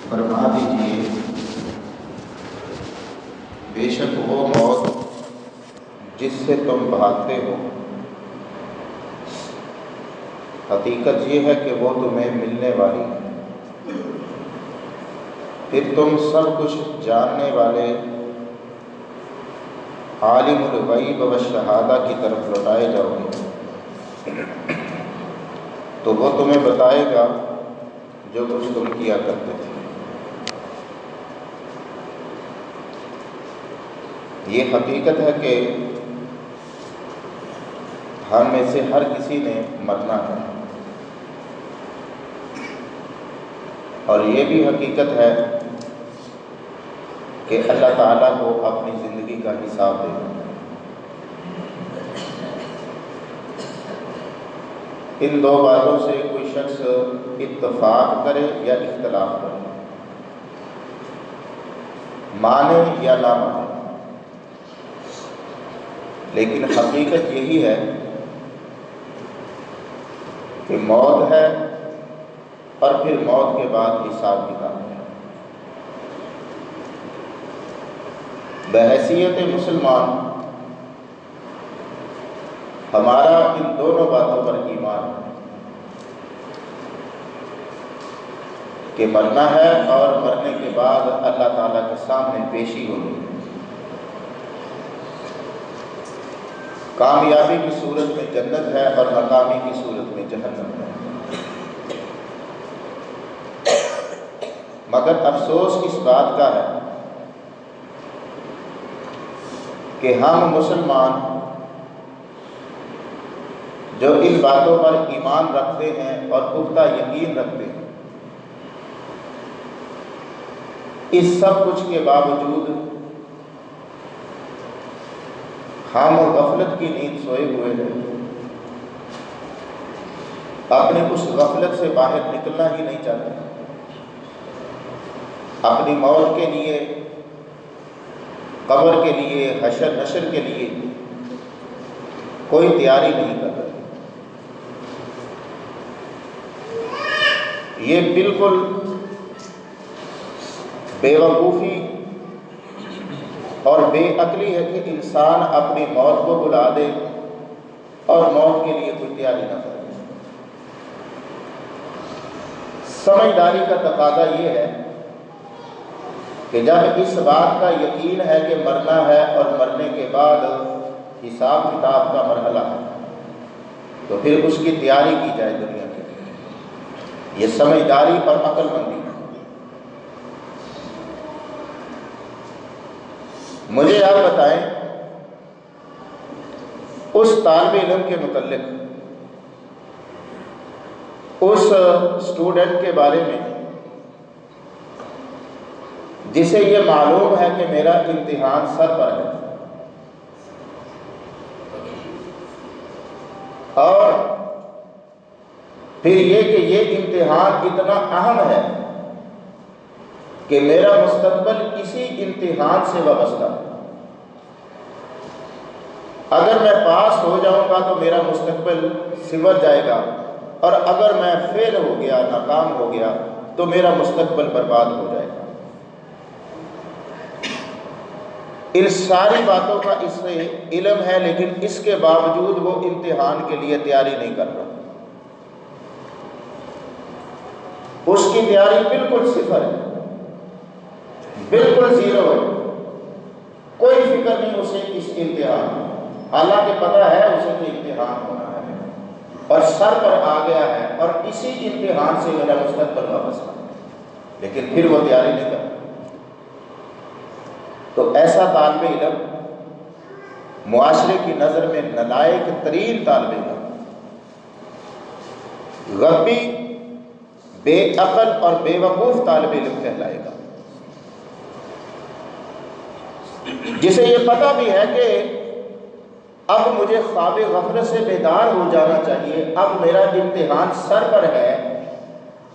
فرما دیجیے بے شک وہ موت جس سے تم بھاگتے ہو، حقیقت یہ ہے کہ وہ تمہیں ملنے والی ہے۔ پھر تم سب کچھ جاننے والے عالم الغیب والشہادہ کی طرف لوٹائے جاؤ گے، تو وہ تمہیں بتائے گا جو کچھ تم کیا کرتے تھے۔ یہ حقیقت ہے کہ ہم میں سے ہر کسی نے مرنا ہے، اور یہ بھی حقیقت ہے کہ اللہ تعالیٰ کو اپنی زندگی کا حساب دے گا۔ ان دو باتوں سے کوئی شخص اتفاق کرے یا اختلاف کرے، مانے یا نہ مانے، لیکن حقیقت یہی ہے کہ موت ہے اور پھر موت کے بعد حساب کتاب ہے۔ بحیثیت مسلمان ہمارا ان دونوں باتوں پر ایمان ہے کہ مرنا ہے اور مرنے کے بعد اللہ تعالیٰ کے سامنے پیشی ہوگی۔ کامیابی کی صورت میں جنت ہے اور ناکامی کی صورت میں جہنم ہے۔ مگر افسوس اس بات کا ہے کہ ہم مسلمان جو ان باتوں پر ایمان رکھتے ہیں اور پختہ یقین رکھتے ہیں، اس سب کچھ کے باوجود ہم غفلت کی نیند سوئے ہوئے ہیں، اپنی اس غفلت سے باہر نکلنا ہی نہیں چاہتے، اپنی موت کے لیے، قبر کے لیے، حشر نشر کے لیے کوئی تیاری نہیں کر رہے۔ یہ بالکل بے وقوفی اور بے عقلی ہے کہ انسان اپنی موت کو بلا دے اور موت کے لیے کوئی تیاری نہ کرے۔ سمجھداری کا تقاضا یہ ہے کہ جب اس بات کا یقین ہے کہ مرنا ہے اور مرنے کے بعد حساب کتاب کا مرحلہ ہے، تو پھر اس کی تیاری کی جائے دنیا کے لیے۔ یہ سمجھداری اور عقل مندی ہے۔ مجھے آپ بتائیں اس طالب علم کے متعلق، اس اسٹوڈنٹ کے بارے میں جسے یہ معلوم ہے کہ میرا امتحان سر پر ہے، اور پھر یہ کہ یہ امتحان اتنا اہم ہے کہ میرا مستقبل اسی امتحان سے وابستہ ہے۔ اگر میں پاس ہو جاؤں گا تو میرا مستقبل سنور جائے گا، اور اگر میں فیل ہو گیا، ناکام ہو گیا، تو میرا مستقبل برباد ہو جائے گا۔ ان ساری باتوں کا اس سے علم ہے، لیکن اس کے باوجود وہ امتحان کے لیے تیاری نہیں کر رہا۔ اس کی تیاری بالکل صفر ہے، بالکل زیرو ہے، کوئی فکر نہیں اسے اس امتحان میں، حالانکہ پتہ ہے اسے کہ امتحان ہونا ہے اور سر پر آ گیا ہے اور اسی امتحان سے میرا مستقبل وابستہ ہے، لیکن پھر وہ تیاری نہیں کرتا۔ تو ایسا طالب علم معاشرے کی نظر میں نالائق ترین طالب علم، غبی، بے عقل اور بے وقوف طالب علم کہلائے گا، جسے یہ پتہ بھی ہے کہ اب مجھے خواب غفلت سے بیدار ہو جانا چاہیے، اب میرا امتحان سر پر ہے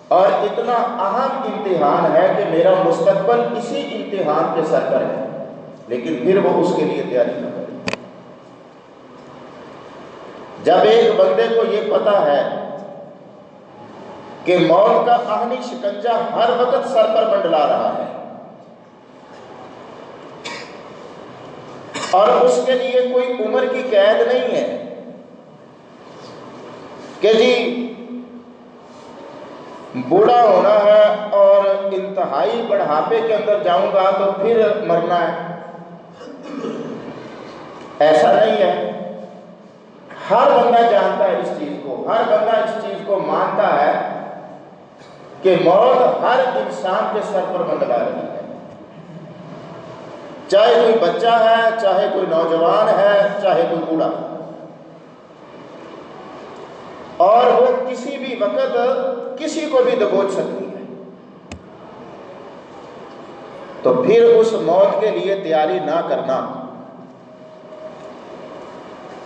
اور اتنا اہم امتحان ہے کہ میرا مستقبل اسی امتحان کے سر پر ہے، لیکن پھر وہ اس کے لیے تیاری نہ کرے۔ جب ایک بندے کو یہ پتا ہے کہ موت کا آہنی شکنجہ ہر وقت سر پر منڈلا رہا ہے اور اس کے لیے کوئی عمر کی قید نہیں ہے کہ جی بوڑھا ہونا ہے اور انتہائی بڑھاپے کے اندر جاؤں گا تو پھر مرنا ہے، ایسا نہیں ہے۔ ہر بندہ جانتا ہے اس چیز کو، ہر بندہ اس چیز کو مانتا ہے کہ موت ہر انسان کے سر پر منڈلا رہی ہے، چاہے کوئی بچہ ہے، چاہے کوئی نوجوان ہے، چاہے کوئی بوڑھا، اور وہ کسی بھی وقت کسی کو بھی دبوچ سکتی ہے۔ تو پھر اس موت کے لیے تیاری نہ کرنا،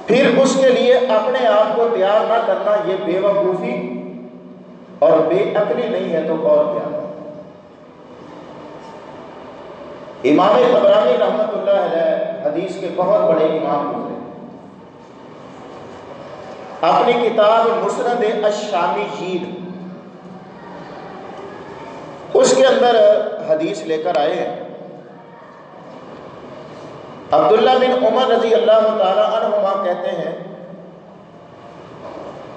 پھر اس کے لیے اپنے آپ کو تیار نہ کرنا، یہ بے وقوفی اور بے عقلی نہیں ہے تو اور کیا؟ امام طبرانی رحمۃ اللہ علیہ حدیث کے بہت بڑے امام گزرے، اپنی کتاب مسند الشامیین اس کے اندر حدیث لے کر آئے ہیں۔ عبداللہ بن عمر رضی اللہ تعالی عنہما کہتے ہیں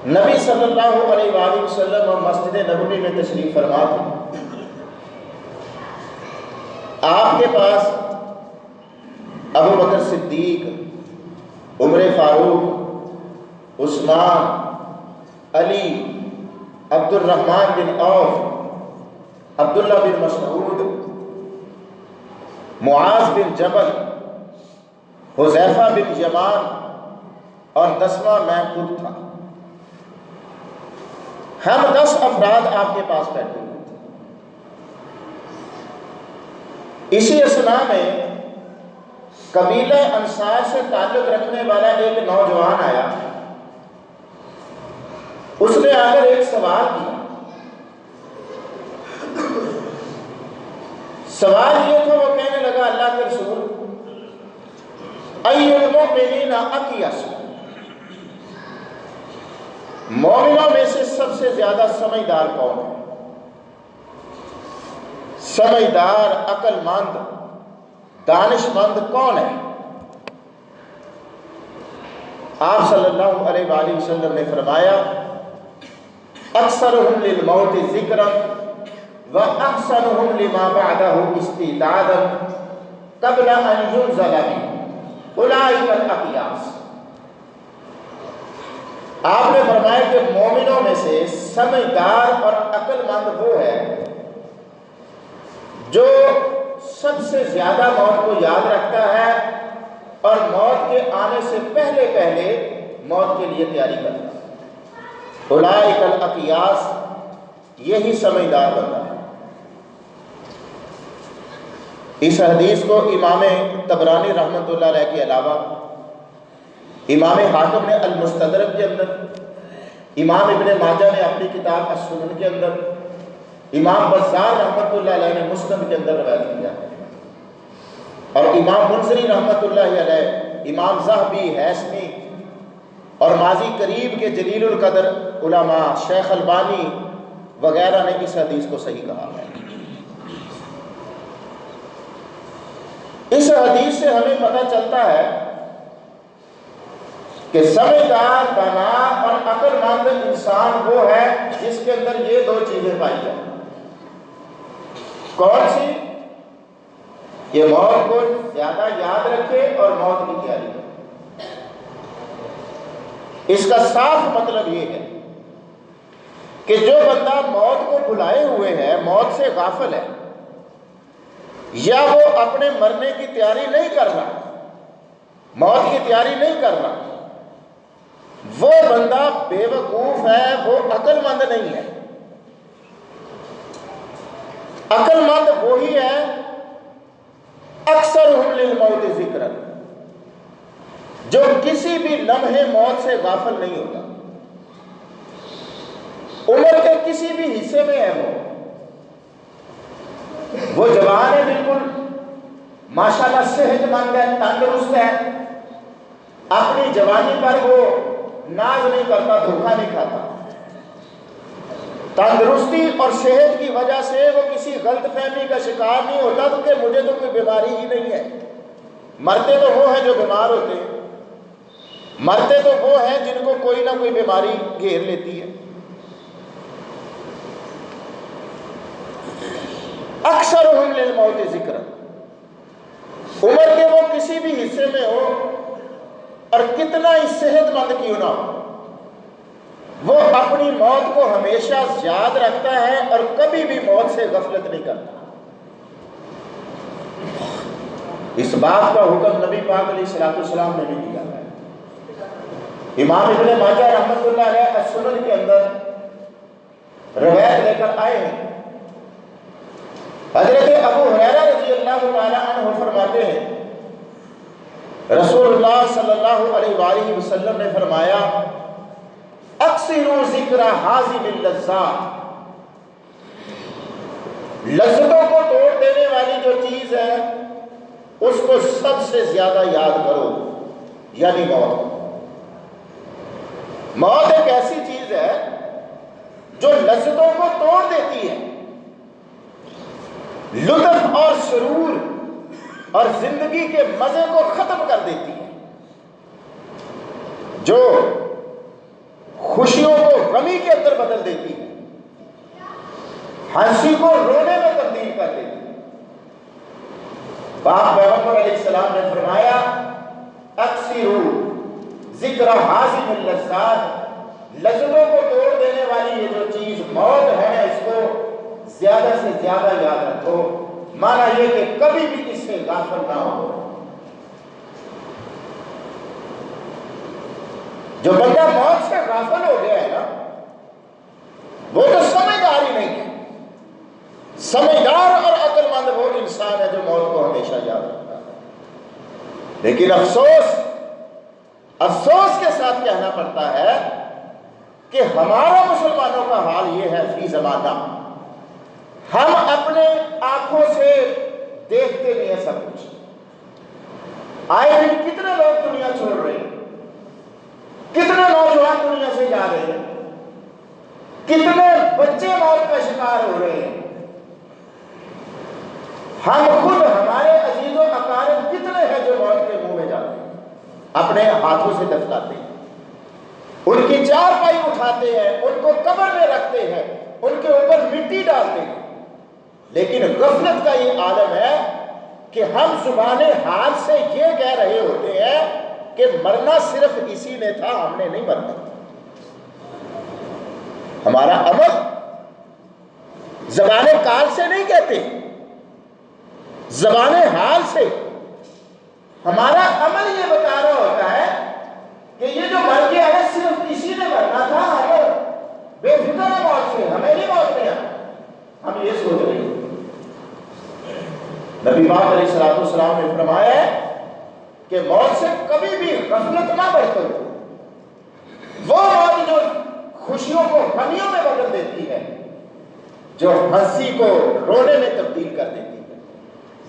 نبی صلی اللہ علیہ وآلہ وسلم مسجد نبوی میں تشریف فرما تھے، آپ کے پاس ابو بکر صدیق، عمر فاروق، عثمان، علی، عبد الرحمن بن عوف، عبداللہ بن مسعود، معاذ بن جبل، حذیفہ بن یمان اور 10واں میں خود تھا۔ ہم 10 افراد آپ کے پاس بیٹھے ہوئے تھے۔ اسی اثناء میں قبیلہ انصار سے تعلق رکھنے والا ایک نوجوان آیا، اس نے آ کر ایک سوال کیا۔ سوال یہ تھا، وہ کہنے لگا اللہ کے رسول ای المؤمنین اقیس، مومنوں میں سے سب سے زیادہ سمجھدار کون ہے؟ سمجھدار، عقل مند، دانش مند کون ہے؟ آپ صلی اللہ علیہ وآلہ وسلم نے فرمایا اکثرهم للموت ذکرا واحسنهم لما بعده استعدادا قبل ان ينزل به اولئک الاقیاس۔ آپ نے فرمایا کہ مومنوں میں سے سمجھدار اور عقل مند وہ ہے جو سب سے زیادہ موت کو یاد رکھتا ہے اور موت کے آنے سے پہلے پہلے موت کے لیے تیاری کرتا ہے۔ اولئک الاقیاس، یہی سمجھدار بندہ ہے۔ اس حدیث کو امام طبرانی رحمۃ اللہ علیہ کے علاوہ امام حاکم نے المستدرک کے اندر، امام ابن ماجہ نے اپنی کتاب السنن کے اندر، امام بزار رحمۃ اللہ علیہ نے مسند کے اندر روایت کیا ہے، اور امام منذری رحمۃ اللہ علیہ، امام ذہبی، ہیثمی اور ماضی قریب کے جلیل القدر علماء شیخ البانی وغیرہ نے اس حدیث کو صحیح کہا ہے۔ اس حدیث سے ہمیں پتہ چلتا ہے کہ سمجھدار، دانا اور عقل مند انسان وہ ہے جس کے اندر یہ دو چیزیں پائی جائیں۔ کون سی؟ یہ موت کو زیادہ یاد رکھے اور موت کی تیاری کرے۔ اس کا صاف مطلب یہ ہے کہ جو بندہ موت کو بھلائے ہوئے ہے، موت سے غافل ہے، یا وہ اپنے مرنے کی تیاری نہیں کر رہا، موت کی تیاری نہیں کر رہا، وہ بندہ بے وقوف ہے، وہ عقل مند نہیں ہے۔ عقل مند وہی ہے اکثرهم للموت ذکرا، جو کسی بھی لمحے موت سے غافل نہیں ہوتا، عمر کے کسی بھی حصے میں ہے، وہ جوان ہے، بالکل ماشاءاللہ صحت مند ہے، تندرست ہے، اپنی جوانی پر وہ ناز نہیں کرتا، دھوکہ نہیں کھاتا۔ تندرستی اور صحت کی وجہ سے وہ کسی غلط فہمی کا شکار نہیں ہوتا تو کہ مجھے تو کوئی بیماری ہی نہیں ہے۔ مرتے تو وہ ہیں جو بیمار ہوتے ہیں، مرتے تو وہ ہیں جن کو کوئی نہ کوئی بیماری گھیر لیتی ہے۔ اکثرہم للموت ذکر، عمر کے وہ کسی بھی حصے میں ہو اور کتنا ہی صحت مند کیوں نہ ہو، وہ اپنی موت کو ہمیشہ یاد رکھتا ہے اور کبھی بھی موت سے غفلت نہیں کرتا۔ اس بات کا حکم نبی پاک علیہ السلام نے بھی دیا ہے۔ امام ابن ماجہ رحمۃ اللہ علیہ السنن کے اندر روایت لے کر آئے ہیں، حضرت ابو ہریرہ رضی اللہ تعالی عنہ فرماتے ہیں رسول اللہ صلی اللہ علیہ وآلہ وسلم نے فرمایا اکثروا ذکر حاضم اللذات، لذتوں کو توڑ دینے والی جو چیز ہے اس کو سب سے زیادہ یاد کرو، یعنی موت۔ موت ایک ایسی چیز ہے جو لذتوں کو توڑ دیتی ہے، لطف اور سرور اور زندگی کے مزے کو ختم کر دیتی ہے، جو خوشیوں کو غمی کے اندر بدل دیتی ہے، ہنسی کو رونے میں تبدیل کر دیتی ہے۔ پاک پیغمبر علیہ السلام نے فرمایا اکثروا ذکر حاضم اللذات، لذتوں کو توڑ دینے والی یہ جو چیز موت ہے اس کو زیادہ سے زیادہ یاد رکھو، معنی یہ کہ کبھی بھی اس سے غافل نہ ہو۔ جو بندہ موت سے غافل ہو گیا ہے نا وہ تو سمجھدار ہی نہیں ہے۔ سمجھدار اور عقل مند وہ انسان ہے جو موت کو ہمیشہ یاد رکھتا ہے۔ لیکن افسوس کے ساتھ کہنا پڑتا ہے کہ ہمارا مسلمانوں کا حال یہ ہے فی زمانہ، ہم اپنے آنکھوں سے دیکھتے نہیں ہیں سب کچھ۔ آئے دن کتنے لوگ دنیا چھوڑ رہے ہیں، کتنے نوجوان دنیا سے جا رہے ہیں، کتنے بچے موت کا شکار ہو رہے ہیں۔ ہم خود ہمارے عزیز و اقارب کتنے ہیں جو موت کے منہ میں جاتے ہیں، اپنے ہاتھوں سے دفناتے ہیں، ان کی چارپائی اٹھاتے ہیں، ان کو قبر میں رکھتے ہیں، ان کے اوپر مٹی ڈالتے ہیں۔ لیکن غفلت کا یہ عالم ہے کہ ہم زبان حال سے یہ کہہ رہے ہوتے ہیں کہ مرنا صرف اسی نے تھا، ہم نے نہیں مرنا۔ ہمارا عمل زبان کال سے نہیں کہتے، زبان حال سے ہمارا عمل یہ بتا رہا ہوتا ہے کہ یہ جو مر گیا ہے صرف اسی نے مرنا تھا، ہمیں بے فکر ہے موت سے، ہمیں نہیں موت میں آنا۔ ہم یہ سوچ رہے ہیں۔ نبی پاک علیہ السلام نے فرمایا ہے کہ موت سے کبھی بھی غفلت نہ برتو۔ وہ موت جو خوشیوں کو غمیوں میں بدل دیتی ہے، جو ہنسی کو رونے میں تبدیل کر دیتی ہے،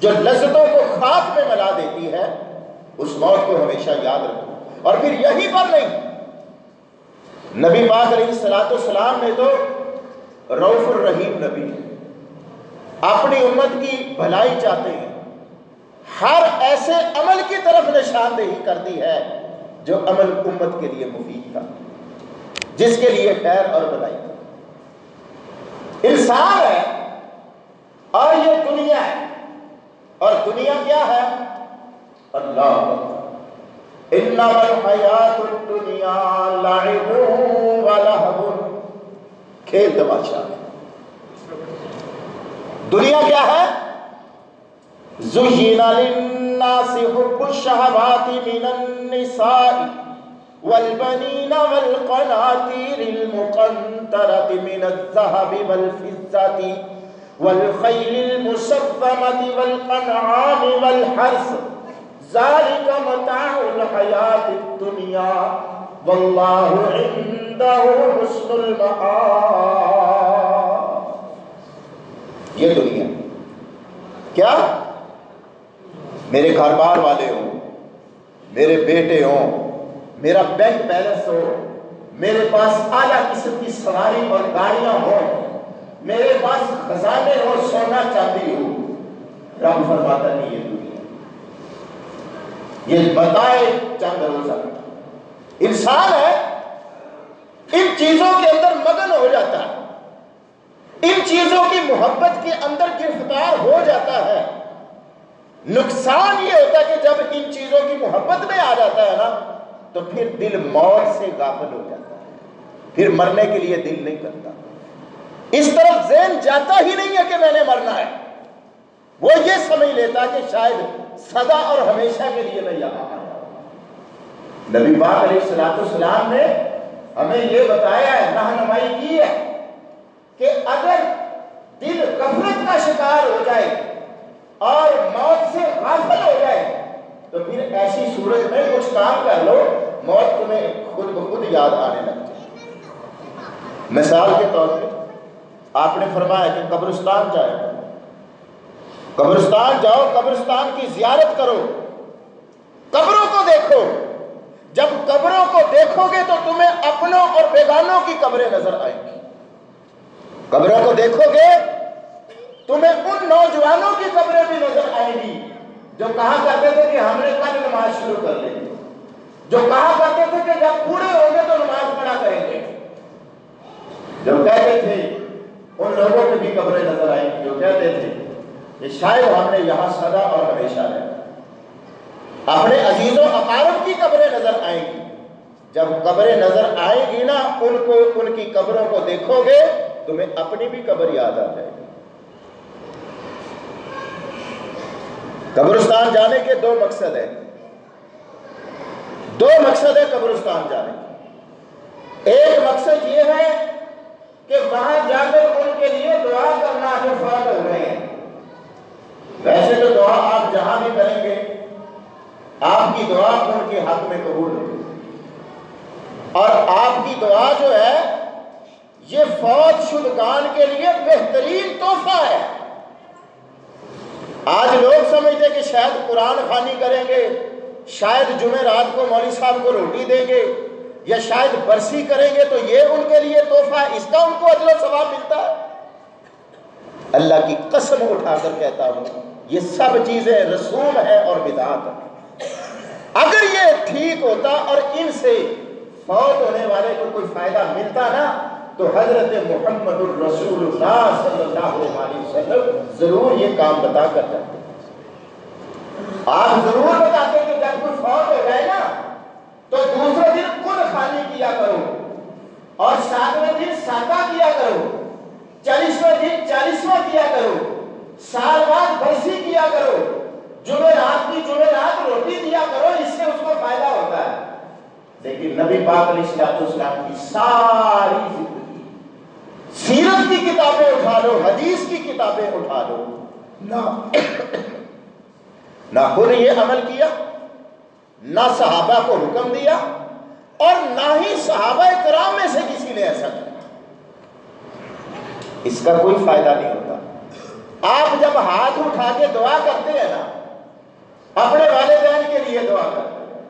جو لذتوں کو خاک میں ملا دیتی ہے، اس موت کو ہمیشہ یاد رکھو۔ اور پھر یہی پر نہیں، نبی پاک علیہ السلام نے تو رؤوف الرحیم نبی ہے، اپنی امت کی بھلائی چاہتے ہیں، ہر ایسے عمل کی طرف نشاندہی کرتی ہے جو عمل امت کے لیے مفید تھا، جس کے لیے خیر اور بھلائی تھا۔ انسان ہے اور یہ دنیا ہے، اور دنیا کیا ہے؟ اللہ انما الحیات الدنیا لعب ولہو، کھیل تماشا ہے۔ دنیا کیا ہے؟ زُيِّنَ لِلنَّاسِ حُبُّ الشَّهَوَاتِ مِنَ النِّسَاءِ وَالْبَنِينَ وَالْقَنَاطِيرِ الْمُقَنطَرَةِ مِنَ الذَّهَبِ وَالْفِضَّةِ وَالْخَيْلِ الْمُسَوَّمَةِ وَالْأَنْعَامِ وَالْحَرْثِ ذَلِكَ مَتَاعُ الْحَيَاةِ الدُّنْيَا وَاللَّهُ عِندَهُ حُسْنُ الْمَآبِ۔ یہ دنیا کیا؟ میرے گھر بار والے ہوں، میرے بیٹے ہوں، میرا بینک بیلنس ہو، میرے پاس اعلیٰ قسم کی سواری اور گاڑیاں ہوں، میرے پاس خزانے ہو، سونا چاندی ہو، رب فرماتا نہیں یہ دنیا، یہ بتائے چند روزہ۔ انسان ہے، ان چیزوں کے اندر مگن ہو جاتا ہے، ان چیزوں کی محبت کے اندر گرفتار ہو جاتا ہے۔ نقصان یہ ہوتا ہے کہ جب ان چیزوں کی محبت میں آ جاتا ہے نا تو پھر دل موت سے غافل ہو جاتا ہے، پھر مرنے کے لیے دل نہیں کرتا، اس طرف ذہن جاتا ہی نہیں ہے کہ میں نے مرنا ہے۔ وہ یہ سمجھ لیتا کہ شاید سدا اور ہمیشہ کے لیے میں یہاں آیا ہوں۔ نبی پاک علیہ السلام نے ہمیں یہ بتایا ہے، رہنمائی کی ہے کہ اگر دل غفلت کا شکار ہو جائے اور موت سے غافل ہو جائے تو پھر ایسی صورت میں کچھ کام کر لو، موت تمہیں خود بخود یاد آنے لگ جائے۔ مثال کے طور پہ آپ نے فرمایا کہ قبرستان جائے، قبرستان جاؤ، قبرستان کی زیارت کرو، قبروں کو دیکھو۔ جب قبروں کو دیکھو گے تو تمہیں اپنوں اور بیگانوں کی قبریں نظر آئیں گی۔ قبروں کو دیکھو گے تمہیں ان نوجوانوں کی قبریں بھی نظر آئیں گی جو کہا کرتے تھے کہ ہم نے کل نماز شروع کر لی، جو کہا کرتے تھے کہ جب بوڑھے ہوں گے تو نماز پڑھا کریں گے، جو کہتے تھے ان لوگوں کی بھی قبریں نظر آئیں گی جو کہتے تھے کہ شاید ہم نے یہاں سدا اور ہمیشہ رہنا۔ اپنے عزیزوں اقارب کی قبریں نظر آئیں گی۔ جب قبریں نظر آئیں گی نا ان کی قبروں کو دیکھو گے تمہیں اپنی بھی قبر یاد آ جائے گی۔ قبرستان جانے کے دو مقصد ہیں، دو مقصد ہے قبرستان جانے کے۔ ایک مقصد یہ ہے کہ وہاں جا کر ان کے لیے دعا کرنا جو فوت ہو رہے ہیں۔ ویسے تو دعا آپ جہاں بھی کریں گے آپ کی دعا ان کے حق میں قبول ہوگی، اور آپ کی دعا جو ہے یہ فوت شدگان کے لیے بہترین تحفہ ہے۔ آج لوگ سمجھتے کہ شاید قرآن خوانی کریں گے، شاید جمعرات کو مولوی صاحب کو روٹی دیں گے، یا شاید برسی کریں گے تو یہ ان کے لیے تحفہ، اس کا ان کو اجر و ثواب ملتا ہے۔ اللہ کی قسم اٹھا کر کہتا ہوں یہ سب چیزیں رسوم ہے اور بدعت ہے۔ اگر یہ ٹھیک ہوتا اور ان سے فوت ہونے والے کو کوئی فائدہ ملتا نا تو حضرت محمد الرسول اللہ صلی اللہ علیہ وسلم ضرور یہ کام بتا کر جاتے۔ آپ ضرور بتاتے کہ جب کوئی فوت ہو جائے نا تو دوسرے دن خود خوانی کیا کرو، اور 7ویں دن ساکا کیا کرو، 40ویں دن 40واں کیا کرو، سال بعد برسی کیا کرو، جمعرات کی جمعرات روٹی دیا کرو، اس سے اس کو فائدہ ہوتا ہے۔ لیکن نبی پاک علیہ السلام کی ساری زندگی، سیرت کی کتابیں اٹھا لو، حدیث کی کتابیں اٹھا لو، نہ خود یہ عمل کیا، نہ صحابہ کو حکم دیا، اور نہ ہی صحابہ کرام میں سے کسی نے ایسا کیا۔ اس کا کوئی فائدہ نہیں ہوتا۔ آپ جب ہاتھ اٹھا کے دعا کرتے ہیں نا اپنے والدین کے لیے دعا کرتے ہیں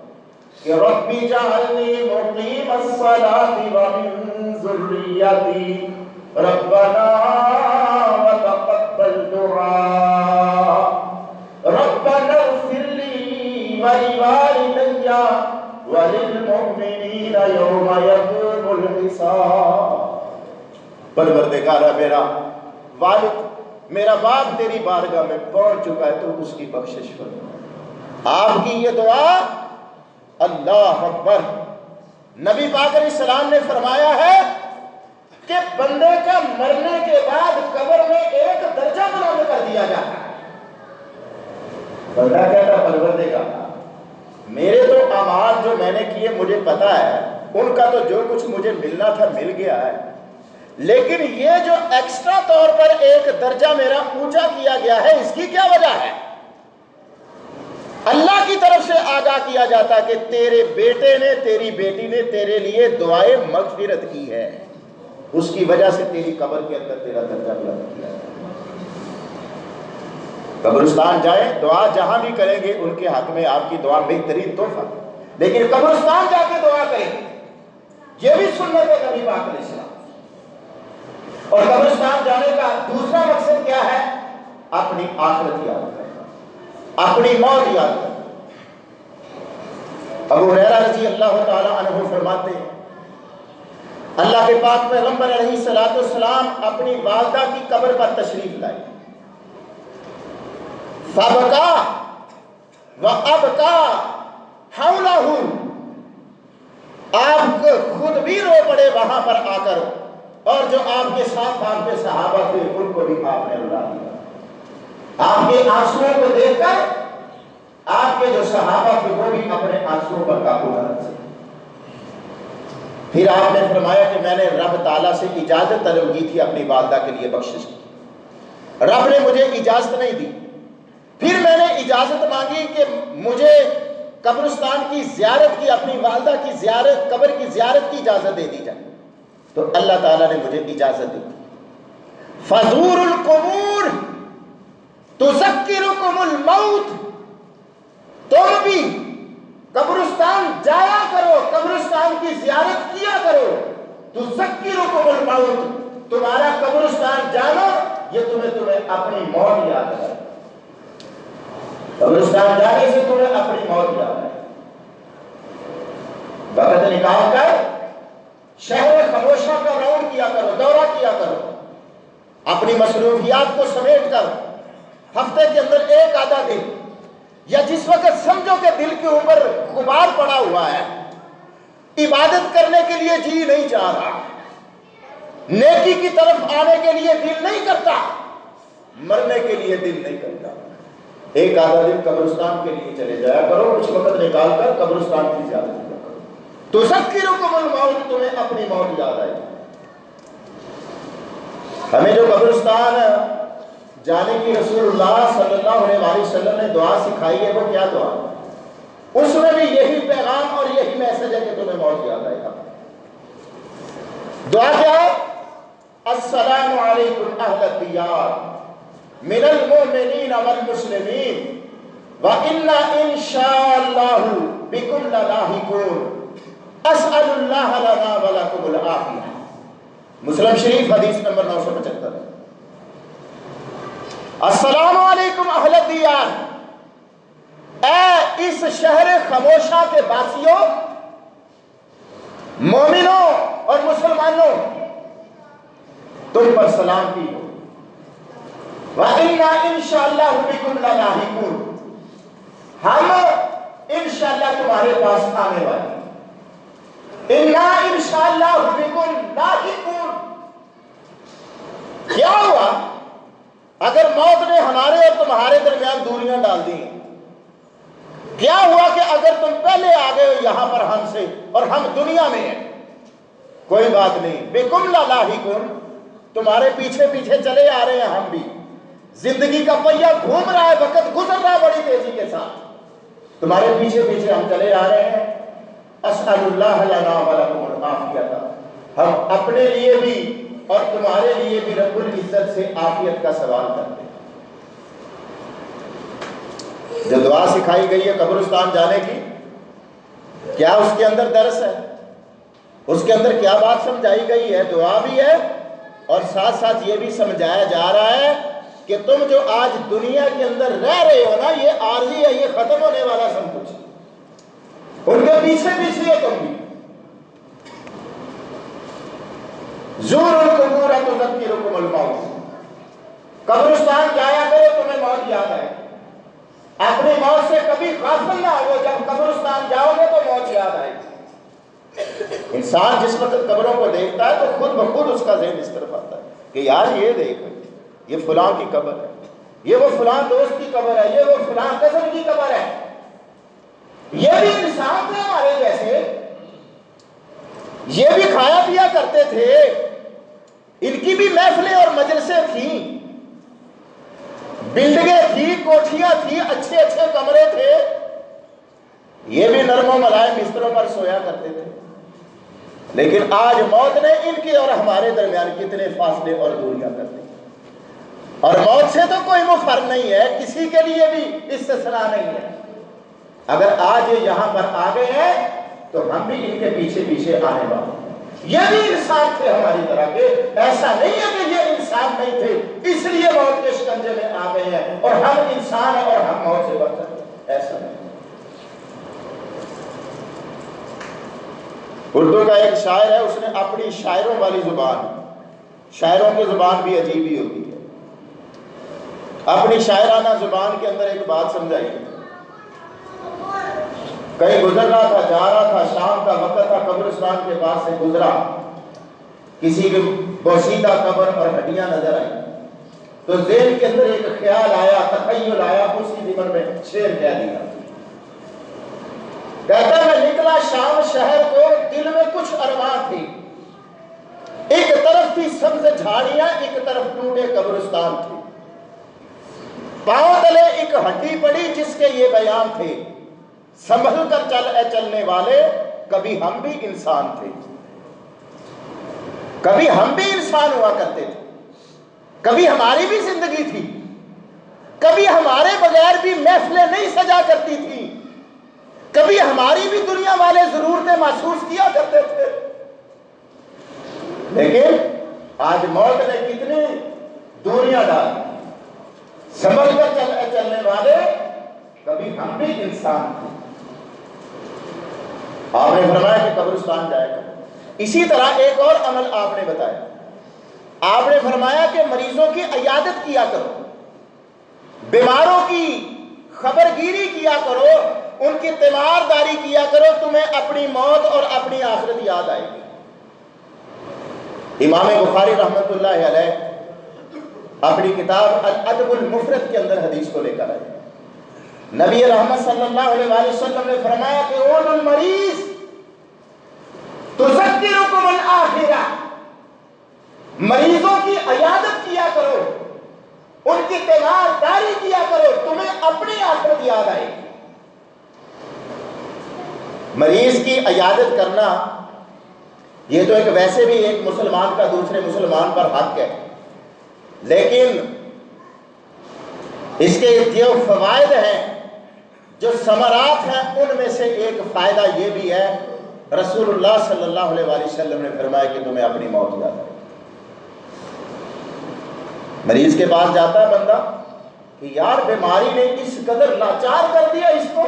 کہ ربی جعلنی مقیم الصلاۃ ومن ذریتی ربنا وتقبل دعاء ربنا اغفر لی ولوالدی وللمؤمنین یوم یقوم الحساب۔ پروردگار میرا والد، میرا باپ تیری بارگاہ میں پہنچ چکا ہے تو اس کی بخشش فرما۔ آپ کی یہ دعا، اللہ اکبر، نبی پاک علیہ السلام نے فرمایا ہے کہ بندے کا مرنے کے بعد قبر میں ایک درجہ بلند کر دیا جاتا ہے۔ بندہ کہتا پروردگار میرے تو اعمال جو میں نے کیے مجھے پتا ہے، ان کا تو جو کچھ مجھے ملنا تھا مل گیا ہے، لیکن یہ جو ایکسٹرا طور پر ایک درجہ میرا اونچا کیا گیا ہے اس کی کیا وجہ ہے؟ اللہ کی طرف سے آگاہ کیا جاتا کہ تیرے بیٹے نے، تیری بیٹی نے تیرے لیے دعائے مغفرت کی ہے، اس کی وجہ سے تیری قبر کے اندر تیرا درجہ بلند کیا ہے۔ قبرستان جائیں، دعا جہاں بھی کریں گے ان کے حق میں آپ کی دعا بہترین تحفہ، لیکن قبرستان جا کے دعا کریں یہ بھی سنت ہے نبی پاک علیہ السلام۔ اور قبرستان جانے کا دوسرا مقصد کیا ہے؟ اپنی آخرت یاد کرنا، اپنی موت یاد کرنا۔ ابو ہریرہ رضی اللہ تعالی عنہ فرماتے ہیں اللہ کے پاک پیغمبر علیہ الصلوۃ والسلام اپنی والدہ کی قبر پر تشریف لائے، فبکا وابکا حولہ، آپ خود بھی رو پڑے وہاں پر آ کر، اور جو آپ کے ساتھ آپ کے صحابہ تھے ان کو بھی آپ نے رلا دیا۔ آپ کے آنسوؤں کو دیکھ کر آپ کے جو صحابہ تھے وہ بھی اپنے آنسوؤں پر قابو نہ رکھ سکے۔ پھر آپ نے فرمایا کہ میں نے رب تعالیٰ سے اجازت طلب کی تھی اپنی والدہ کے لیے بخشش کی، رب نے مجھے اجازت نہیں دی۔ پھر میں نے اجازت مانگی کہ مجھے قبرستان کی زیارت کی، اپنی والدہ کی زیارت، قبر کی زیارت کی اجازت دے دی جائے، تو اللہ تعالیٰ نے مجھے اجازت دی۔ فزور القبور تذکرکم الموت، تم بھی قبرستان جایا کرو، قبرستان کی زیارت کیا کرو، تذکرکم الموت، تمہارا قبرستان جانا یہ تمہیں اپنی موت یاد ہے، قبرستان جانے سے تمہیں اپنی موت یاد ہے۔ وقت نکال کر شہر خموشہ کا راؤنڈ کیا کرو، دورہ کیا کرو، اپنی مصروفیات کو سمیٹ کر ہفتے کے اندر ایک آدھا دن، یا جس وقت سمجھو کہ دل کے اوپر غبار پڑا ہوا ہے، عبادت کرنے کے لیے جی نہیں چاہ رہا، نیکی کی طرف آنے کے لیے دل نہیں کرتا، مرنے کے لیے دل نہیں کرتا، ایک آدھا دن قبرستان کے لیے چلے جایا کرو، کچھ وقت نکال کر قبرستان کی زیارت کیا کرو، تذکرکم الموت، تمہیں اپنی موت یاد آئے۔ ہمیں جو قبرستان جانے کی رسول اللہ صلی اللہ علیہ وسلم نے دعا سکھائی ہے وہ کیا دعا ہے؟ اس میں بھی یہی پیغام اور یہی میسج ہے کہ تمہیں موت یاد آئے گا۔ دعا کیا ہے؟ السلام علیکم اہل الدیار من المؤمنین والمسلمین وَإِنَّا إِن شَاءَ اللَّهُ بِكُمْ لَلَاحِقُونَ أَسْأَلُ اللَّهَ لَنَا وَلَكُمُ الْعَافِيَةَ۔ مسلم شریف حدیث نمبر 975۔ السلام علیکم اہل الدیار، اے اس شہر خموشہ کے باسیوں، مومنوں اور مسلمانوں، تم پر سلام کی ہو۔ وَإِنَّا إِن شَاءَ اللَّهُ بِكُمْ لَلَاحِقُونَ، ہم انشاءاللہ تمہارے پاس آنے والے ہیں۔ اِنَّا إِن شَاءَ اللَّهُ بِكُمْ لَاحِقُونَ، کیا ہوا اگر موت نے ہمارے اور تمہارے درمیان دوریاں ڈال دی ہیں؟ کیا ہوا کہ اگر تم پہلے آ گئے ہو یہاں پر ہم سے اور ہم دنیا میں ہیں؟ کوئی بات نہیں، بِكُمْ لَلَاحِقُونَ، تمہارے پیچھے پیچھے چلے آ رہے ہیں ہم بھی، زندگی کا پہیہ گھوم رہا ہے، وقت گزر رہا ہے بڑی تیزی کے ساتھ، تمہارے پیچھے پیچھے ہم چلے آ رہے ہیں۔ اسأل اللہ لنا ولکم العافیۃ، ہم اپنے لیے بھی اور تمہارے لیے بھی رب العزت سے عافیت کا سوال کرتے ہیں۔ جو دعا سکھائی گئی ہے قبرستان جانے کی، کیا اس کے اندر درس ہے؟ اس کے اندر کیا بات سمجھائی گئی ہے؟ دعا بھی ہے اور ساتھ ساتھ یہ بھی سمجھایا جا رہا ہے کہ تم جو آج دنیا کے اندر رہ رہے ہو نا، یہ عارضی ہے، یہ ختم ہونے والا سب کچھ، ان کے پیچھے پیچھے تم بھی۔ زور القبور تذکرکم الموت، قبرستان جایا کرو تمہیں موت یاد ہے، اپنی موت سے کبھی غافل نہ ہو، جب قبرستان جاؤ گے تو موت یاد آئے گی۔ انسان جس وقت قبروں کو دیکھتا ہے تو خود بخود اس کا ذہن اس طرف آتا ہے کہ یار یہ دیکھ، یہ فلاں کی قبر ہے، یہ وہ فلاں دوست کی قبر ہے، یہ وہ فلاں کزن کی قبر ہے، یہ بھی انسان تھے ہمارے جیسے، یہ بھی کھایا پیا کرتے تھے، ان کی بھی محفلیں اور مجلسیں تھیں، بلڈنگیں تھیں، کوٹھیاں تھیں، اچھے اچھے کمرے تھے، یہ بھی نرم و ملائم بستروں پر سویا کرتے تھے، لیکن آج موت نے ان کے اور ہمارے درمیان کتنے فاصلے اور دوریاں کر دی، اور موت سے تو کوئی مفر نہیں ہے، کسی کے لیے بھی استثناء نہیں ہے۔ اگر آج یہ یہاں پر آ گئے ہیں تو ہم بھی ان کے پیچھے پیچھے آنے والے ہیں۔ یہ بھی انسان تھے ہماری طرح کے، ایسا نہیں ہے کہ یہ انسان نہیں تھے اس لیے موت کے شکنجے میں آ گئے ہیں اور ہم انسان ہیں اور ہم موت سے بچ سکتے ہیں، ایسا نہیں۔ اردو کا ایک شاعر ہے، اس نے اپنی شاعروں والی زبان، شاعروں کی زبان بھی عجیب ہی ہوتی ہے، اپنی شاعرانہ زبان کے اندر ایک بات سمجھائی۔ کہیں گزر رہا تھا، جا رہا تھا، شام کا وقت تھا، قبرستان کے پاس سے گزرا، کسی کی بوسیدہ قبر اور ہڈیاں نظر آئی تو ذہن کے اندر ایک خیال آیا، تخیل آیا، اسی ذمن میں شعر کہہ دیا۔ کہتا ہے میں نکلا شام شہر کو، دل میں کچھ ارمان تھی، ایک طرف تھی سبز جھاڑیاں، ایک طرف ٹوٹے قبرستان تھی، پاؤں تلے ایک ہڈی پڑی جس کے یہ بیان تھے، سنبھل کر چل اے چلنے والے، کبھی ہم بھی انسان تھے، کبھی ہم بھی انسان ہوا کرتے تھے، کبھی ہماری بھی زندگی تھی، کبھی ہمارے بغیر بھی محفلیں نہیں سجا کرتی تھی، کبھی ہماری بھی دنیا والے ضرورتیں محسوس کیا کرتے تھے، لیکن آج موت نے کتنی دوریاں ڈالی، سنبھل کر چلنے والے، کبھی ہم بھی انسان تھے۔ آپ نے فرمایا کہ قبرستان جائے گا۔ اسی طرح ایک اور عمل آپ نے بتایا، آپ نے فرمایا کہ مریضوں کی عیادت کیا کرو، بیماروں کی خبرگیری کیا کرو، ان کی تیمارداری کیا کرو، تمہیں اپنی موت اور اپنی آخرت یاد آئے گی۔ امام بخاری رحمۃ اللہ علیہ اپنی کتاب الادب المفرد کے اندر حدیث کو لے کر آئے، نبی رحمت صلی اللہ علیہ وآلہ وسلم نے فرمایا کہ عود المریض تذکرکم الآخرہ، مریضوں کی عیادت کیا کرو، ان کی تیمارداری کیا کرو، تمہیں اپنی آخرت یاد آئے گی۔ مریض کی عیادت کرنا یہ تو ایک ویسے بھی ایک مسلمان کا دوسرے مسلمان پر حق ہے، لیکن اس کے جو فوائد ہیں، جو ثمرات ہیں، ان میں سے ایک فائدہ یہ بھی ہے، رسول اللہ صلی اللہ علیہ وآلہ وسلم نے فرمایا کہ تمہیں اپنی موت یاد ہے۔ مریض کے پاس جاتا ہے بندہ کہ یار بیماری نے اس قدر لاچار کر دیا اس کو،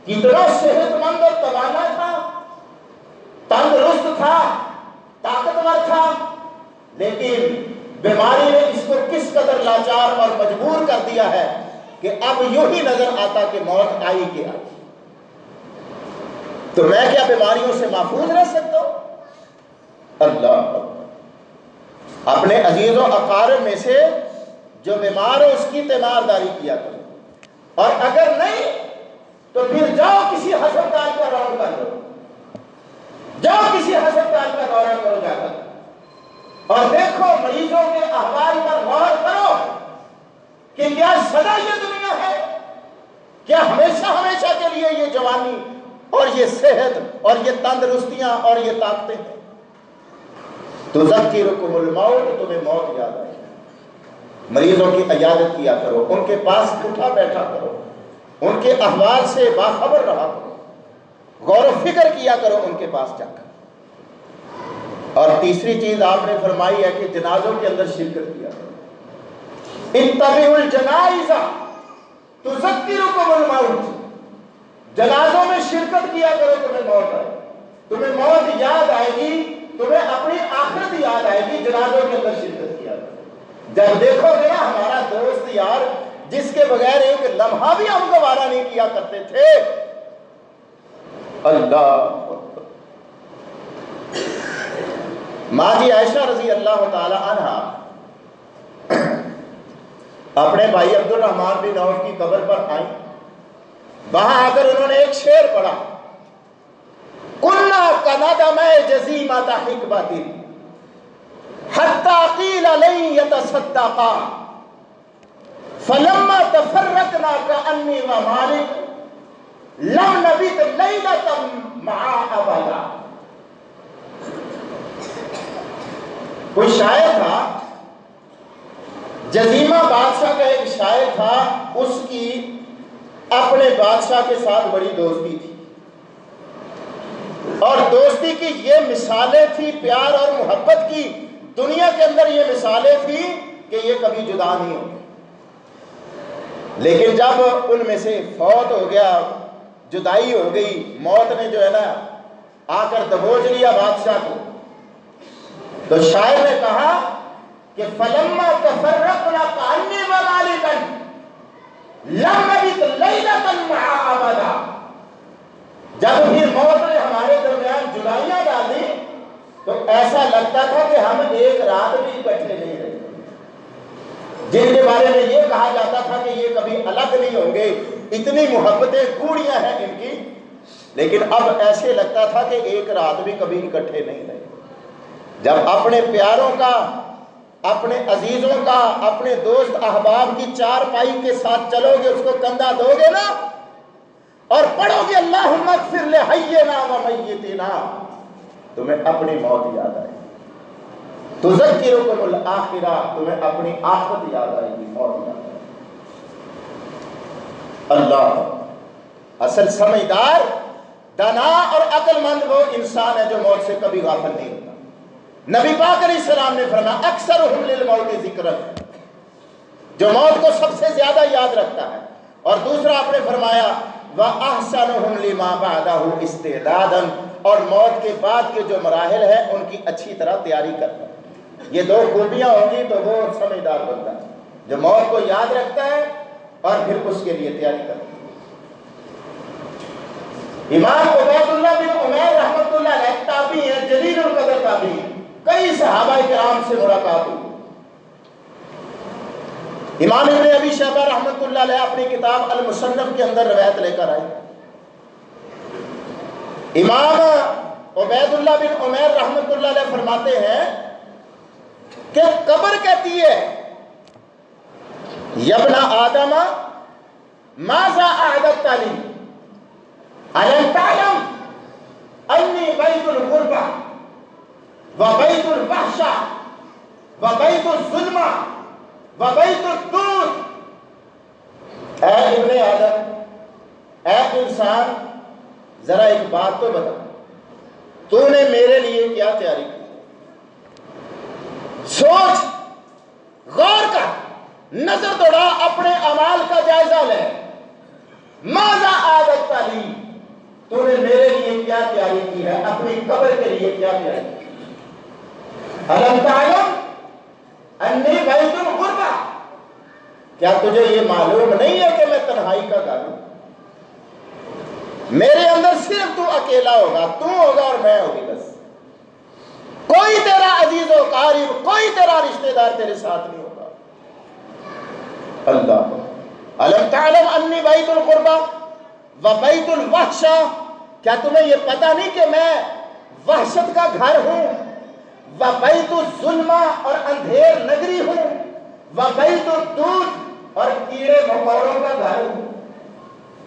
کتنا صحت مند اور توانا تھا، تندرست تھا، طاقتور تھا، لیکن بیماری نے اس کو کس قدر لاچار اور مجبور کر دیا ہے کہ اب یوں ہی نظر آتا کہ موت آئی کہ آئی۔ تو میں کیا بیماریوں سے محفوظ رہ سکتا ہوں؟ اللہ اپنے عزیز و اقارب میں سے جو بیمار ہو اس کی تیمارداری کیا کرو، اور اگر نہیں تو پھر جاؤ کسی ہسپتال کا راؤنڈ کر لو، جاؤ کسی ہسپتال کا دورہ کرو جا کر، اور دیکھو مریضوں کے احوال پر غور کرو کہ کیا سدا یہ دنیا ہے، کیا ہمیشہ ہمیشہ کے لیے یہ جوانی اور یہ صحت اور یہ تندرستیاں اور یہ طاقتیں ہیں؟ تذکرکم الموت، تمہیں موت یاد آئے گی۔ مریضوں کی عیادت کیا کرو، ان کے پاس اٹھا بیٹھا کرو، ان کے احوال سے باخبر رہا کرو، غور و فکر کیا کرو ان کے پاس جا کر۔ اور تیسری چیز آپ نے فرمائی ہے کہ جنازوں کے اندر شرکت کیا کرو، اتبعوا الجنائز تذکرکم الموت، جنازوں میں شرکت کیا کرو، تمہیں موت آئے، تمہیں موت یاد آئے گی، تمہیں اپنی آخرت یاد آئے گی، جنازوں کے اندر شرکت کیا کرو۔ جب دیکھو گے نا ہمارا دوست یار جس کے بغیر ایک لمحہ بھی ہم گوارا نہیں کیا کرتے تھے، اللہ ماں جی عائشہ رضی اللہ تعالی عنہا اپنے بھائی عبد الرحمن بن عوف کی قبر پر آئیں، وہاں آ کر انہوں نے ایک شعر پڑھا، کُلَّا کَنَدَمَ جَزِیمَةَ حِقْبَةٍ حَتَّى قِيلَ لَن يَتَصَدَّقَا فَلَمَّا تَفَرَّقْنَا كَأَنِّي وَمَالِكٌ لَمْ نَبِتْ لَيْلَةً مَعَ أَبَدًا۔ کوئی شاعر تھا، جزیمہ بادشاہ کا ایک شاعر تھا، اس کی اپنے بادشاہ کے ساتھ بڑی دوستی تھی، اور اور دوستی کی یہ مثالیں تھی، پیار اور محبت کی دنیا کے اندر یہ مثالیں تھی کہ یہ کبھی جدا نہیں ہوں گے۔ لیکن جب ان میں سے فوت ہو گیا، جدائی ہو گئی، موت نے جو ہے نا آ کر دبوچ لیا بادشاہ کو، تو شاعر نے کہا کہ فَلَمَّا تَفَرَّقْنَا كَأَنِّي وَالِدًا لَمْ نَبِتْ لَيْلَةً مَعَ أَبَدًا۔ جب بھی موت نے ہمارے درمیان جدائیاں ڈالی تو ایسا لگتا تھا کہ ہم ایک رات بھی اکٹھے نہیں رہے۔ جن کے بارے میں یہ کہا جاتا تھا کہ یہ کبھی الگ نہیں ہوں گے، اتنی محبتیں گوڑیاں ہیں ان کی، لیکن اب ایسے لگتا تھا کہ ایک رات بھی کبھی اکٹھے نہیں رہے۔ جب اپنے پیاروں کا، اپنے عزیزوں کا، اپنے دوست احباب کی چارپائی کے ساتھ چلو گے، اس کو کندھا دو گے نا اور پڑھو گے اللہم اغفر لحینا و میتنا، تمہیں اپنی موت یاد آئے گی، تذکرکم الآخرہ، تمہیں اپنی آخرت یاد آئے گی، موت یاد آئے گی۔ اللہ، اصل سمجھدار، دانا اور عقل مند وہ انسان ہے جو موت سے کبھی غافل نہیں ہوتا۔ نبی پاک علیہ السلام نے فرمایا اکثرہم للموت ذکرا، جو موت کو سب سے زیادہ یاد رکھتا ہے، اور دوسرا آپ نے فرمایا وَأَحْسَنُهُمْ لِمَا بَعْدَهُ اسْتِعْدَادًا، اور موت کے بعد کے جو مراحل ہیں ان کی اچھی طرح تیاری کرتا ہے۔ یہ دو خوبیاں ہوں گی تو وہ سمجھدار بنتا ہے جو موت کو یاد رکھتا ہے اور پھر اس کے لیے تیاری کرتا ہے۔ امام عبید اللہ بن عمیر رحمۃ اللہ علیہ تابعی ہیں، جلیل القدر تابعی ہیں، کئی صحابہ کرام سے ملاقات ہوئی۔ امام ابن ابی شیبہ رحمۃ اللہ علیہ اپنی کتاب المصنف کے اندر روایت لے کر آئے۔ امام عبید اللہ بن عمیر رحمۃ اللہ علیہ فرماتے ہیں کہ قبر کہتی ہے یبن آدم ماذا اعددت لی الم تعلم انی بیت الغربہ وبیت الوحشہ وبیت الظلمہ وبیت الدود۔ اے ابن آدم، اے انسان، ذرا ایک بات تو بتا، تو نے میرے لیے کیا تیاری کی؟ سوچ، غور کر، نظر دوڑا، اپنے اعمال کا جائزہ لے۔ ماذا اعددت لی، تو نے میرے لیے کیا تیاری کی ہے، اپنی قبر کے لیے کیا تیاری کی؟ الم تعلم انی بیت الغربہ، کیا تجھے یہ معلوم نہیں ہے کہ میں تنہائی کا گھر ہوں؟ میرے اندر صرف تو اکیلا ہوگا، تو ہوگا اور میں ہوگی، بس کوئی تیرا عزیز و قریب، کوئی تیرا رشتہ دار تیرے ساتھ نہیں ہوگا۔ اللہ، الم تعلم انی بیت الغربہ و بیت الوحشہ، کیا تمہیں یہ پتہ نہیں کہ میں وحشت کا گھر ہوں، و بیت الظلمہ اور اندھیر نگری ہوں، و بیت الدود اور کیڑے مکوڑوں کا گھر ہوں؟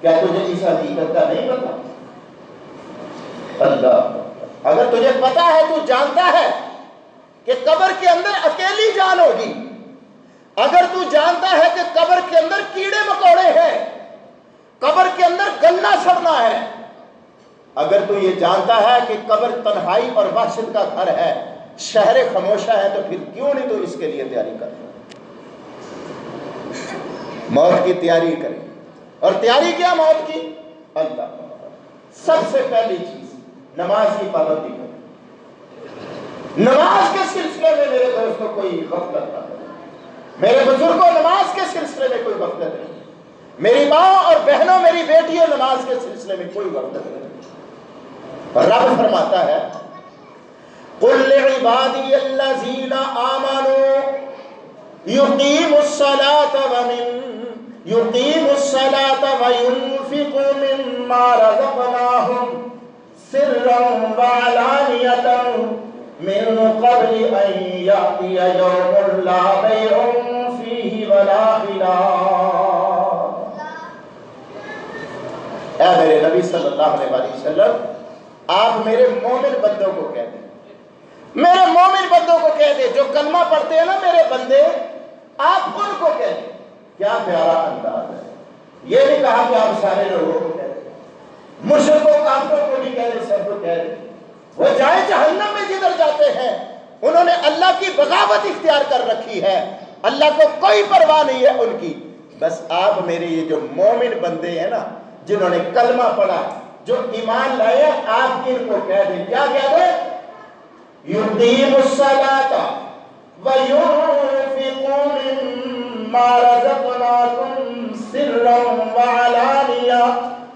کیا تجھے اس حقیقت کا نہیں پتا؟ اللہ، اگر تجھے پتا ہے، تو جانتا ہے کہ قبر کے اندر اکیلی جان ہوگی، اگر تو جانتا ہے کہ قبر کے اندر کیڑے مکوڑے ہیں، قبر کے اندر گلنا سڑنا ہے، اگر تو یہ جانتا ہے کہ قبر تنہائی اور وحشت کا گھر ہے، شہر خاموشہ ہے، تو پھر کیوں نہیں تو اس کے لیے تیاری کرتا؟ موت کی تیاری کریں، اور تیاری کیا موت کی؟ اللہ، سب سے پہلی چیز نماز کی پابندی کریں۔ نماز کے سلسلے میں میرے دوستوں کوئی غفلت نہ کرے، میرے بزرگوں نماز کے سلسلے میں کوئی غفلت نہیں، میری ماں اور بہنوں، میری بیٹیوں، نماز کے سلسلے میں کوئی غفلت نہیں۔ رب فرماتا ہے قُلْ لِعِبَادِيَ الَّذِينَ آمَنُوا يُقِيمُوا الصَّلَاةَ وَيُنْفِقُوا مِمَّا رَزَقْنَاهُمْ سِرًّا وَعَلَانِيَةً مِّن قَبْلِ أَن يَأْتِيَ يَوْمٌ لَّا بَيْعٌ فِيهِ وَلَا خِلَالٌ۔ اے میرے نبی صلی اللہ علیہ وسلم، آپ میرے مومن بندوں کو کہہ دیں، میرے مومن بندوں کو کہہ دیں، جو کلمہ پڑھتے ہیں نا میرے بندے، آپ ان کو کہہ دیں۔ کیا پیارا انداز ہے، یہ نہیں کہا کہ آپ سارے لوگوں کو کہہ دیں، مشرکوں کافروں کو بھی کہہ دیں، سب کو کہہ دیں، وہ جائیں جہنم میں جدھر جاتے ہیں، انہوں نے اللہ کی بغاوت اختیار کر رکھی ہے، اللہ کو کوئی پرواہ نہیں ہے ان کی۔ بس آپ میرے یہ جو مومن بندے ہیں نا، جنہوں نے کلمہ پڑھا، جو ایمان لائے، آپ ان کو کہہ دیں، کیا کہہ دیں؟ یقیم الصلاۃ وینفقوا مما رزقناکم سرا وعلانیہ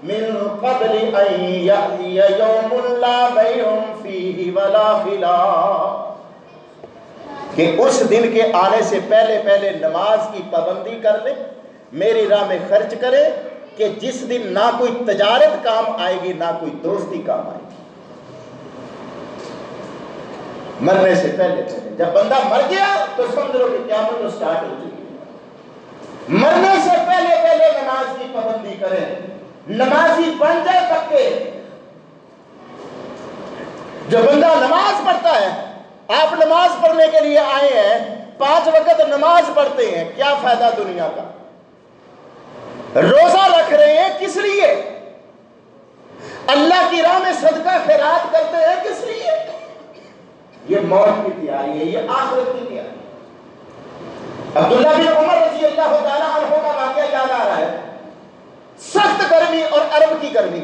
من قبل ان یأتی یوم لا بیع فیہ ولا خلال، کہ اس دن کے آنے سے پہلے پہلے نماز کی پابندی کر لیں، میری راہ میں خرچ کریں، کہ جس دن نہ کوئی تجارت کام آئے گی، نہ کوئی دوستی کام آئے گی۔ مرنے سے پہلے پہلے، جب بندہ مر گیا تو سمجھ لو کہ قیامت تو سٹارٹ ہو چکی ہے۔ مرنے سے پہلے پہلے نماز کی پابندی کریں، نمازی بن جائے پکے۔ جو بندہ نماز پڑھتا ہے، آپ نماز پڑھنے کے لیے آئے ہیں، 5 وقت نماز پڑھتے ہیں، کیا فائدہ دنیا کا؟ روزہ رکھ رہے ہیں کس لیے؟ اللہ کی راہ میں صدقہ خیرات کرتے ہیں کس لیے؟ یہ موت کی تیاری ہے، یہ آخرت کی تیاری ہے۔ عبداللہ بن عمر رضی اللہ تعالیٰ عنہ کا واقعہ یاد آ رہا ہے۔ سخت گرمی اور عرب کی گرمی،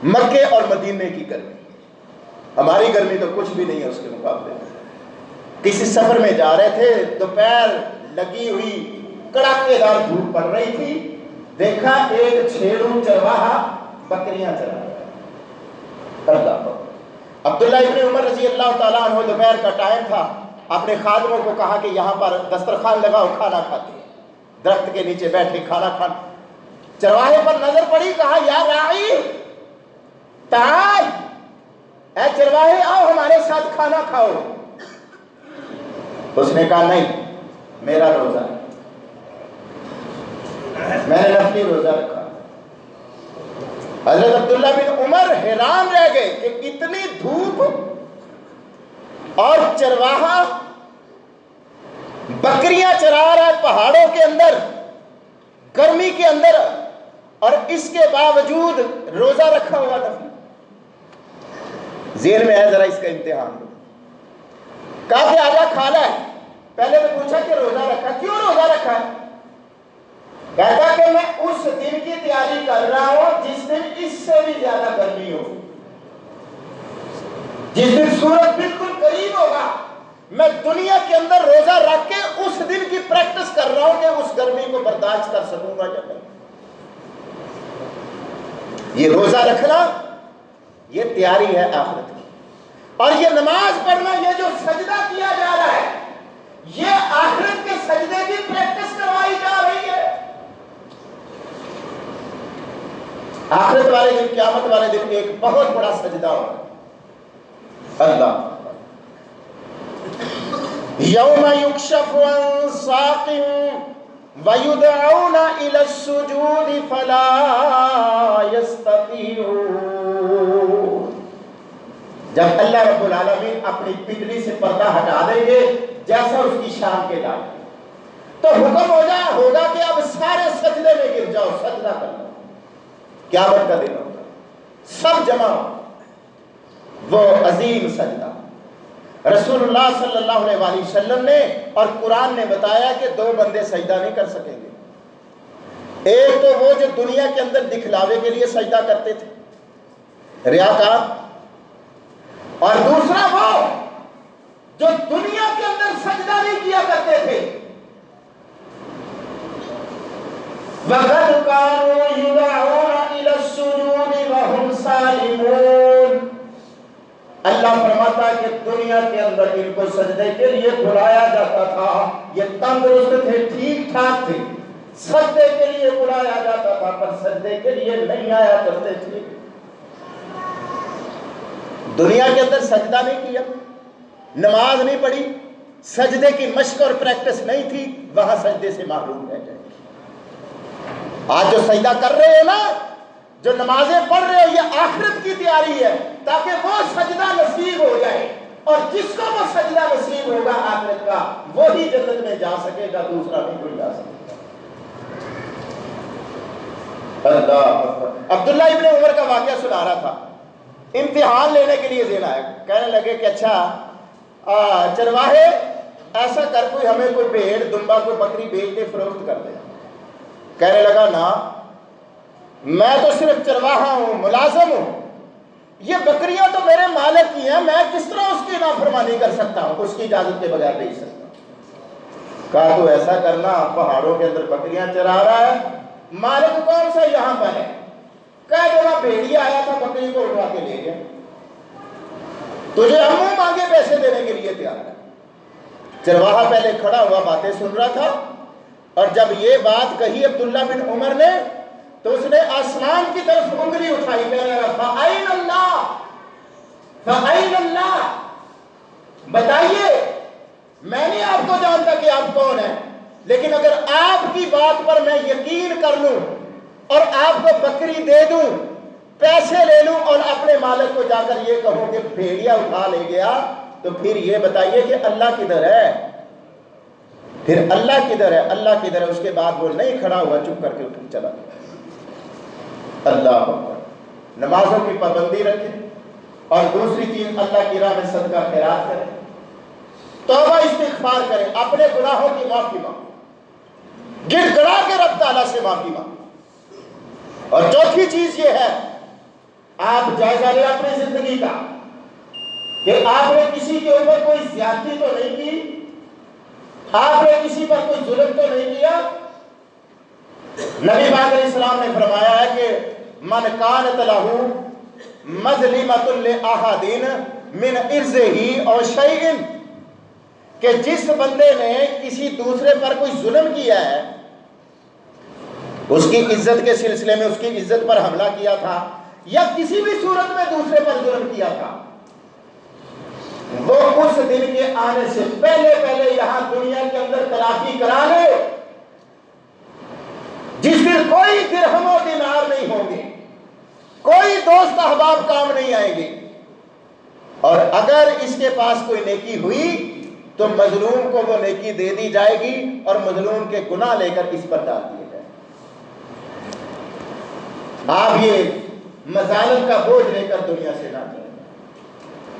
مکے اور مدینے کی گرمی، ہماری گرمی تو کچھ بھی نہیں ہے اس کے مقابلے میں۔ کسی سفر میں جا رہے تھے، دوپہر لگی ہوئی کڑاکے دار دھوپ پڑ رہی تھی، دیکھا ایک چھیڑو چرواہا بکریاں چرا رہا ہے۔ عبداللہ ابن عمر رضی اللہ تعالیٰ عنہ، دوپہر کا ٹائم تھا، اپنے خادموں کو کہا کہ یہاں پر دسترخوان لگاؤ، کھانا کھاتے ہیں۔ درخت کے نیچے بیٹھے کھانا کھانا، چرواہے پر نظر پڑی، کہا یا راعی تعال، اے چرواہے آؤ ہمارے ساتھ کھانا کھاؤ۔ اس نے کہا نہیں، میرا روزہ ہے، میں نے نفلی روزہ رکھا۔ حضرت عبداللہ بن عمر حیران رہ گئے کہ اتنی دھوپ اور چرواہا بکریاں چرا رہا ہے پہاڑوں کے اندر، گرمی کے اندر، اور اس کے باوجود روزہ رکھا ہوا تھا۔ ذہن میں ہے ذرا اس کا امتحان، کہا کہ آجا کھا لے۔ پہلے تو پوچھا کہ روزہ رکھا، کیوں روزہ رکھا ہے؟ کہتا کہ میں اس دن کی تیاری کر رہا ہوں جس دن اس سے بھی زیادہ گرمی ہو، جس دن سورج بالکل قریب ہوگا، میں دنیا کے اندر روزہ رکھ کے اس دن کی پریکٹس کر رہا ہوں کہ اس گرمی کو برداشت کر سکوں گا یا نہیں۔ یہ روزہ رکھنا، یہ تیاری ہے آخرت کی، اور یہ نماز پڑھنا، یہ جو سجدہ کیا جا رہا ہے، یہ آخرت کے سجدے کی پریکٹس کروائی جا رہی ہے۔ آخرت والے دن، قیامت والے دن ایک بہت بڑا سجدہ ہوگا۔ اللہ یوم یکشف عن ساق ویدعون الی السجود فلا یستطیعون، جب اللہ رب العالمین اپنی پنڈلی سے پردہ ہٹا دیں گے جیسا اس کی شان کے لائق، تو حکم ہوگا کہ اب سارے سجدے میں گر جاؤ، سجدہ کر لو۔ قیامت کا دن ہوگا، سب جمع ہو، وہ عظیم سجدہ۔ رسول اللہ صلی اللہ علیہ وآلہ وسلم نے اور قرآن نے بتایا کہ 2 بندے سجدہ نہیں کر سکیں گے۔ ایک تو وہ جو دنیا کے اندر دکھلاوے کے لیے سجدہ کرتے تھے، ریاکار، اور دوسرا وہ جو دنیا کے اندر سجدہ نہیں کیا کرتے تھے۔ وَقَدْ كَانُوا يُدْعَوْنَ إِلَى السُّجُودِ وَهُمْ سَالِمُونَ، اللہ فرماتا ہے کہ دنیا کے اندر ان کو سجدے کے لیے بلایا جاتا تھا، یہ تندرست تھے، ٹھیک ٹھاک تھے، سجدے کے لیے بلایا جاتا تھا، پر سجدے کے لیے نہیں آیا کرتے تھے۔ دنیا کے اندر سجدہ نہیں کیا، نماز نہیں پڑھی، سجدے کی مشق اور پریکٹس نہیں تھی، وہاں سجدے سے محروم رہ جائے۔ آج جو سجدہ کر رہے ہو نا، جو نمازیں پڑھ رہے ہو، یہ آخرت کی تیاری ہے تاکہ وہ سجدہ نصیب ہو جائے، اور جس کو وہ سجدہ نصیب ہوگا آخرت کا، وہی جنت میں جا سکے گا، دوسرا نہیں کوئی جا سکے گا۔ اللہ عبداللہ ابن عمر کا واقعہ سنا رہا تھا۔ امتحان لینے کے لیے دینا ہے. کہنے لگے کہ اچھا چرواہے ایسا کر کوئی ہمیں کوئی بھیڑ دمبا کوئی بکری بیچ دے فروخت کر دے. کہنے لگا نا میں تو صرف چرواہا ہوں ملازم ہوں, یہ بکریاں تو میرے مالک کی ہیں, میں کس طرح اس کی نافرمانی کر سکتا ہوں, اس کی اجازت کے بغیر بیچ سکتا ہوں. کہا تو ایسا کرنا پہاڑوں کے اندر بکریاں چرا رہا ہے, مالک کون سا یہاں پر ہے, کہہ دینا بھیڑیا آیا تھا بکری کو اٹھا کے لے گیا, تجھے ہم مانگے پیسے دینے کے لیے تیار ہے. چرواہا پہلے کھڑا ہوا باتیں سن رہا تھا, اور جب یہ بات کہی عبداللہ بن عمر نے تو اس نے آسمان کی طرف انگلی اٹھائی, کہنے لگا فَأَيْنَ اللَّهُ فَأَيْنَ اللَّهُ, بتائیے میں نہیں آپ کو جانتا کہ آپ کون ہیں, لیکن اگر آپ کی بات پر میں یقین کر لوں اور آپ کو بکری دے دوں, پیسے لے لوں اور اپنے مالک کو جا کر یہ کہوں کہ بھیڑیا اٹھا لے گیا, تو پھر یہ بتائیے کہ اللہ کدھر ہے, پھر اللہ کدھر ہے, اللہ کدھر ہے. اس کے بعد وہ نہیں کھڑا ہوا, چپ کر کے اٹھ کے چلا. اللہ اکبر. نمازوں کی پابندی رکھیں, اور دوسری چیز اللہ کی راہ میں صدقہ خیرات کریں, توبہ استغفار کریں, اپنے گناہوں کی معافی مانگیں, گڑ گڑا کے رب تعالیٰ سے معافی مانگیں. اور چوتھی چیز یہ ہے, آپ جائزہ لیں اپنی زندگی کا کہ آپ نے کسی کے اوپر کوئی زیادتی تو نہیں کی, آپ نے کسی پر کوئی ظلم تو نہیں کیا. نبی پاک علیہ السلام نے فرمایا ہے کہ من کانت لہ مظلمۃ لأحد من عرضہ او شیء, کہ جس بندے نے کسی دوسرے پر کوئی ظلم کیا ہے, اس کی عزت کے سلسلے میں اس کی عزت پر حملہ کیا تھا, یا کسی بھی صورت میں دوسرے پر ظلم کیا تھا, وہ اس دن کے آنے سے پہلے یہاں دنیا کے اندر تلافی کرا لے, جس دن کوئی درہم و دینار نہیں ہوں گے, کوئی دوست احباب کام نہیں آئیں گے, اور اگر اس کے پاس کوئی نیکی ہوئی تو مظلوم کو وہ نیکی دے دی جائے گی, اور مظلوم کے گناہ لے کر اس پر ڈال دیے جائیں. آپ یہ مظالم کا بوجھ لے کر دنیا سے نہ چلیں,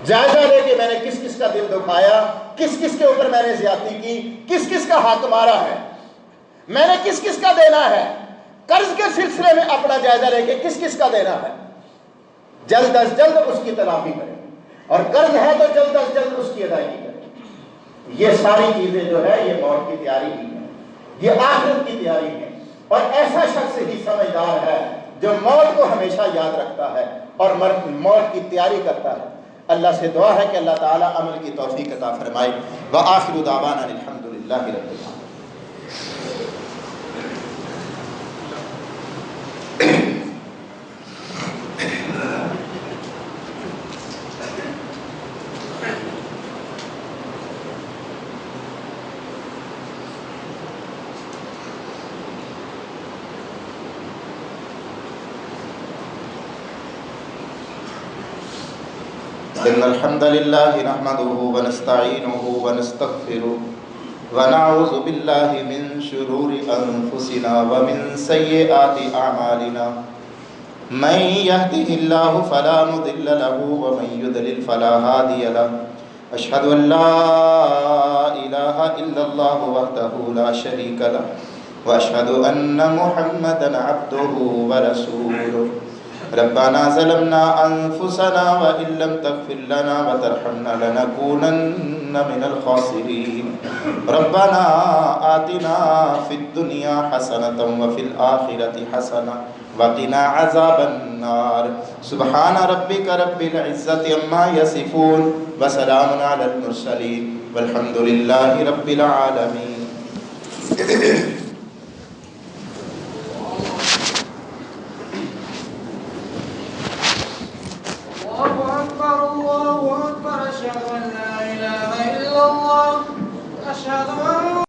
جائزہ لے کہ میں نے کس کس کا دل دکھایا, کس کس کے اوپر میں نے زیادتی کی, کس کس کا حق مارا ہے, میں نے کس کس کا دینا ہے. قرض کے سلسلے میں اپنا جائزہ لے کے کس کس کا دینا ہے, جلد از جلد اس کی تلافی کریں, اور قرض ہے تو جلد از جلد اس کی ادائیگی کریں. یہ ساری چیزیں جو ہے یہ موت کی تیاری ہی ہے, یہ آخرت کی تیاری ہے, اور ایسا شخص ہی سمجھدار ہے جو موت کو ہمیشہ یاد رکھتا ہے اور موت کی تیاری کرتا ہے. اللہ سے دعا ہے کہ اللہ تعالیٰ عمل کی توفیق عطا فرمائے. وآخر دعوانا الحمدللہ رب العالمین. إن الحمد لله نحمده ونستعينه ونستغفره ونعوذ بالله من شرور أنفسنا ومن سيئات أعمالنا من يهده الله فلا مضل له ومن يضلل فلا هادي له أشهد أن لا إله إلا الله وحده لا شريك له وأشهد أن محمدا عبده ورسوله. ربنا ظلمنا أنفسنا وإن لم تغفر لنا وترحمنا لنكونن من الخاسرين. ربنا آتنا في الدنيا حسنة وفي الآخرة حسنة وقنا عذاب النار. سبحان ربك رب العزة عما يصفون وسلام على المرسلين والحمد لله رب العالمين. الله أكبر أشهد أن لا إله إلا الله أشهد أن